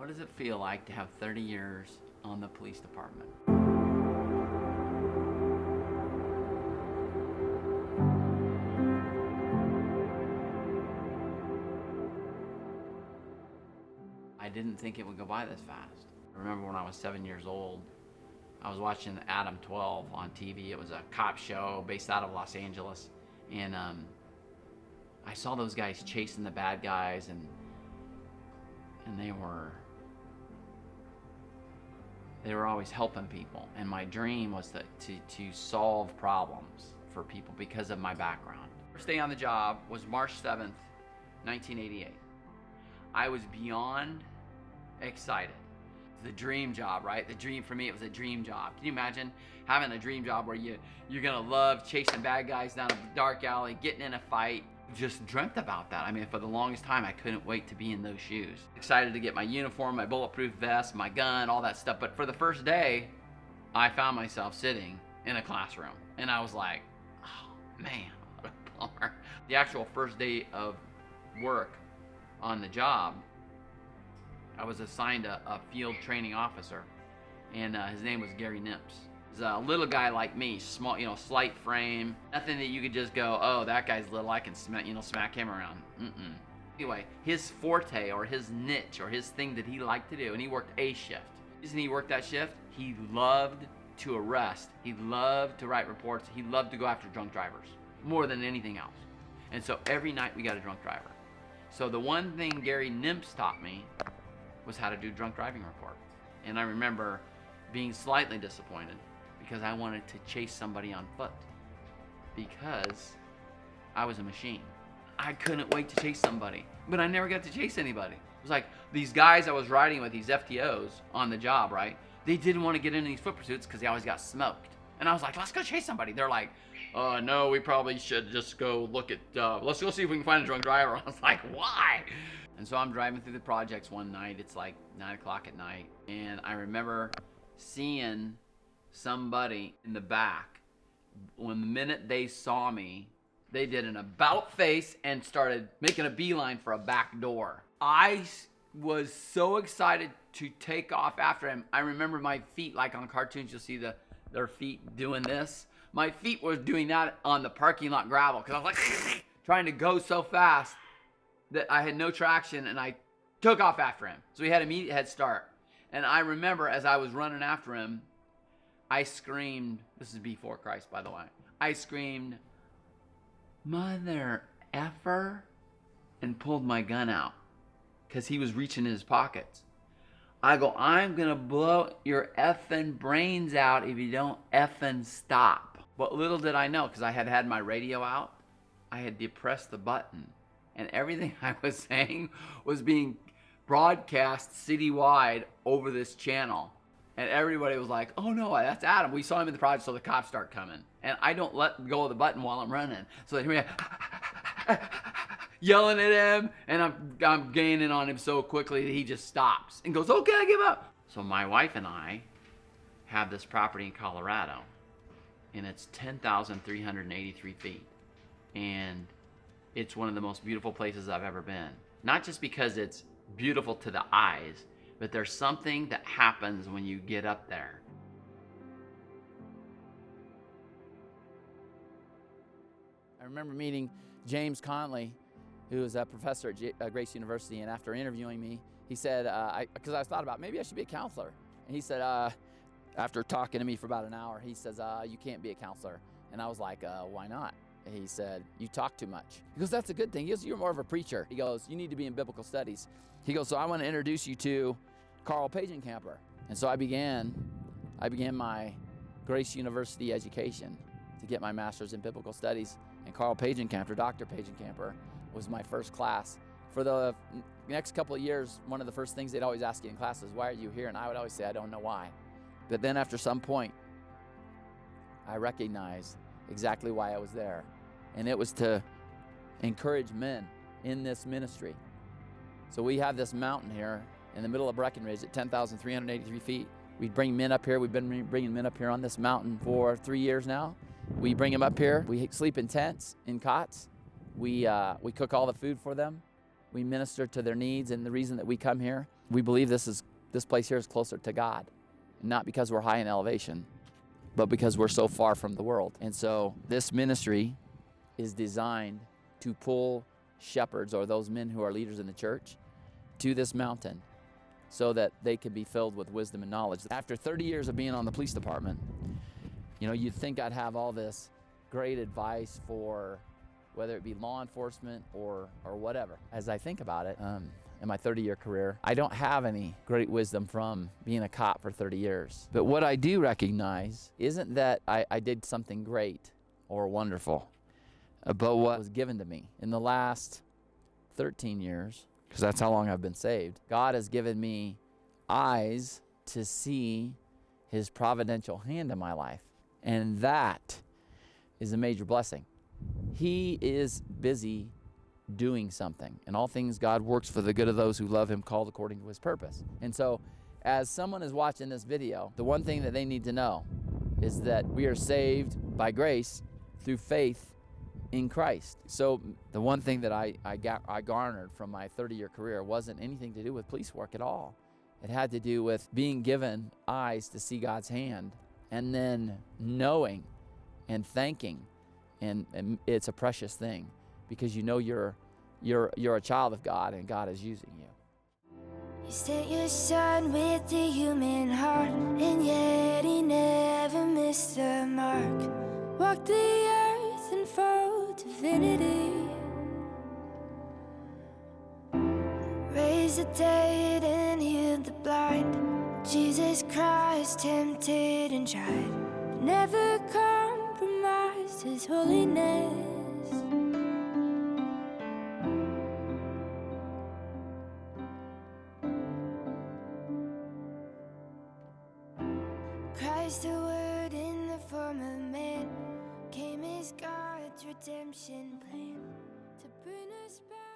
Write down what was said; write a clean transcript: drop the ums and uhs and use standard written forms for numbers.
What does it feel like to have 30 years on the police department? I didn't think it would go by this fast. I remember when I was 7 years old, I was watching Adam 12 on TV. It was a cop show based out of Los Angeles. And I saw those guys chasing the bad guys, and they were always helping people. And my dream was to solve problems for people because of my background. First day on the job was March 7th, 1988. I was beyond excited. The dream job, right? The dream for me, it was a dream job. Can you imagine having a dream job where you're gonna love chasing bad guys down a dark alley, getting in a fight? Just dreamt about that. I mean, for the longest time, I couldn't wait to be in those shoes. Excited to get my uniform, my bulletproof vest, my gun, all that stuff. But for the first day, I found myself sitting in a classroom, and I was like, oh man, what a bummer. The actual first day of work on the job, I was assigned a field training officer, and his name was Gary Nimps. He's a little guy like me, small, slight frame, nothing that you could just go, oh, that guy's little, I can smack him around. Anyway, his forte or his niche or his thing that he liked to do, and he worked a shift. The reason he worked that shift, he loved to arrest, he loved to write reports, he loved to go after drunk drivers more than anything else. And so every night we got a drunk driver. So the one thing Gary Nimps taught me was how to do drunk driving report. And I remember being slightly disappointed because I wanted to chase somebody on foot because I was a machine. I couldn't wait to chase somebody, but I never got to chase anybody. It was like these guys I was riding with, these FTOs on the job, right? They didn't want to get into these foot pursuits because they always got smoked. And I was like, let's go chase somebody. They're like, no, we probably should just go look at, let's go see if we can find a drunk driver. I was like, why? And so I'm driving through the projects one night. It's like 9 o'clock at night. And I remember seeing somebody in the back. When the minute they saw me, they did an about face and started making a beeline for a back door. I was so excited to take off after him. I remember my feet, like on cartoons, you'll see their feet doing this. My feet were doing that on the parking lot gravel because I was like trying to go so fast that I had no traction, and I took off after him. So he had an immediate head start. And I remember as I was running after him, I screamed, this is before Christ, by the way. I screamed, mother effer, and pulled my gun out because he was reaching in his pockets. I go, I'm gonna blow your effing brains out if you don't effing stop. But little did I know, because I had my radio out, I had depressed the button. And everything I was saying was being broadcast citywide over this channel. And everybody was like, oh no, that's Adam. We saw him in the project, so the cops start coming. And I don't let go of the button while I'm running. So they hear me yelling at him, and I'm gaining on him so quickly that he just stops and goes, okay, I give up. So my wife and I have this property in Colorado, and it's 10,383 feet. And it's one of the most beautiful places I've ever been. Not just because it's beautiful to the eyes, but there's something that happens when you get up there. I remember meeting James Conley, who was a professor at Grace University, and after interviewing me, he said, because I thought about maybe I should be a counselor. And he said, after talking to me for about an hour, he says, you can't be a counselor. And I was like, why not? He said, you talk too much. He goes, that's a good thing. He goes, you're more of a preacher. He goes, you need to be in biblical studies. He goes, so I want to introduce you to Carl Pagencamper. And so I began my Grace University education to get my master's in biblical studies. And Carl Pagencamper, Dr. Pagencamper, was my first class. For the next couple of years, one of the first things they'd always ask you in class is, why are you here? And I would always say, I don't know why. But then after some point, I recognized exactly why I was there. And it was to encourage men in this ministry. So we have this mountain here in the middle of Breckenridge at 10,383 feet. We bring men up here. We've been bringing men up here on this mountain for 3 years now. We bring them up here. We sleep in tents, in cots. We cook all the food for them. We minister to their needs, and the reason that we come here, we believe this place here is closer to God. Not because we're high in elevation, but because we're so far from the world. And so this ministry is designed to pull shepherds, or those men who are leaders in the church, to this mountain so that they can be filled with wisdom and knowledge. After 30 years of being on the police department, you'd think I'd have all this great advice for whether it be law enforcement or whatever. As I think about it, in my 30-year career, I don't have any great wisdom from being a cop for 30 years. But what I do recognize isn't that I did something great or wonderful, but what was given to me. In the last 13 years, because that's how long I've been saved, God has given me eyes to see His providential hand in my life. And that is a major blessing. He is busy doing something. And all things God works for the good of those who love Him, called according to His purpose. And so, as someone is watching this video, the one thing that they need to know is that we are saved by grace through faith in Christ. So the one thing that I garnered from my 30-year career wasn't anything to do with police work at all. It had to do with being given eyes to see God's hand, and then knowing and thanking. And it's a precious thing, because you're a child of God, and God is using you. You sent your son with the human heart, and yet He never missed the mark. Walked the earth in full divinity, raised the dead and healed the blind. Jesus Christ tempted and tried, but never compromised His holiness. Christ, the Word in the form of man, came as God's redemption plan to bring us back.